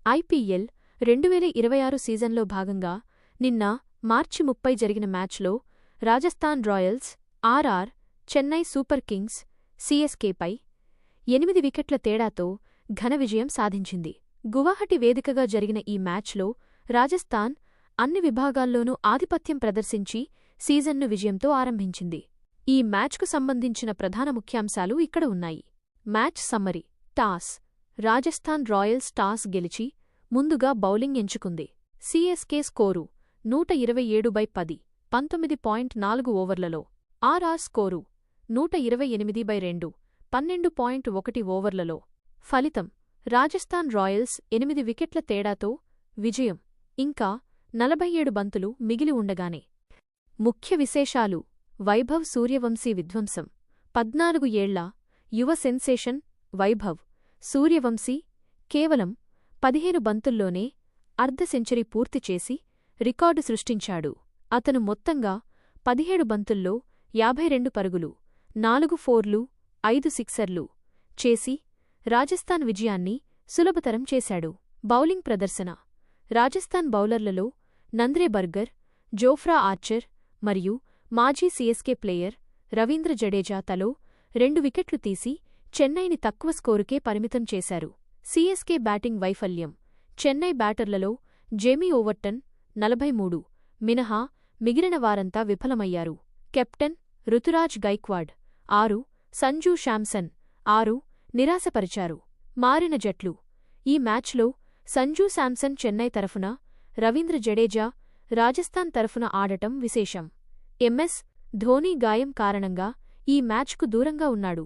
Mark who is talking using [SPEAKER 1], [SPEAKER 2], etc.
[SPEAKER 1] IPL 2026 సీజన్లో భాగంగా నిన్న మార్చి 30 జరిగిన మ్యాచ్లో Rajasthan Royals RR Chennai Super Kings సీఎస్కేపై 8 వికెట్ల తేడాతో ఘన విజయం సాధించింది. గువాహటి వేదికగా జరిగిన ఈ మ్యాచ్లో రాజస్థాన్ అన్ని విభాగాల్లోనూ ఆధిపత్యం ప్రదర్శించి సీజన్ను విజయంతో ఆరంభించింది. ఈ మ్యాచ్కు సంబంధించిన ప్రధాన ముఖ్యాంశాలు ఇక్కడ ఉన్నాయి. Match summary. Toss. Rajasthan Royals toss గెలిచి ముందుగా బౌలింగ్ ఎంచుకుంది. సీఎస్కే స్కోరు 127/10 19.4 ఓవర్లలో. ఆర్ఆర్ స్కోరు 128/2 12.1 ఓవర్లలో. ఫలితం రాజస్థాన్ రాయల్స్ 8 వికెట్ల తేడాతో విజయం. ఇంకా 47 బంతులు మిగిలి ఉండగానే. ముఖ్య విశేషాలు. వైభవ్ సూర్యవంశీ విధ్వంసం. 14 ఏళ్ల యువ సెన్సేషన్ వైభవ్ సూర్యవంశీ కేవలం 15 బంతుల్లోనే అర్ధ సెంచరీ పూర్తి చేసి రికార్డు సృష్టించాడు. అతను మొత్తంగా 17 బంతుల్లో 52 పరుగులు, 4 ఫోర్లు, 5 సిక్సర్లు చేసి రాజస్థాన్ విజయాన్ని సులభతరం చేశాడు. బౌలింగ్ ప్రదర్శన. రాజస్థాన్ బౌలర్లలో నంద్రే బర్గర్, జోఫ్రా ఆర్చర్ మరియు మాజీ సీఎస్కే ప్లేయర్ రవీంద్ర జడేజా తలో 2 వికెట్లు తీసి చెన్నైని తక్కువ స్కోరుకే పరిమితం చేశారు. సీఎస్కే బ్యాటింగ్ వైఫల్యం. చెన్నై బ్యాటర్లలో జేమీ ఓవర్టన్ 43 మినహా మిగిలిన వారంతా విఫలమయ్యారు. కెప్టెన్ రుతురాజ్ గైక్వాడ్ 6, సంజూ శాంసన్ 6 నిరాశపరిచారు. మారిన జట్లు. ఈ మ్యాచ్లో సంజూ శాంసన్ చెన్నై తరఫున, రవీంద్ర జడేజా రాజస్థాన్ తరఫున ఆడటం విశేషం. ఎంఎస్ ధోనీ గాయం కారణంగా ఈ మ్యాచ్కు దూరంగా ఉన్నాడు.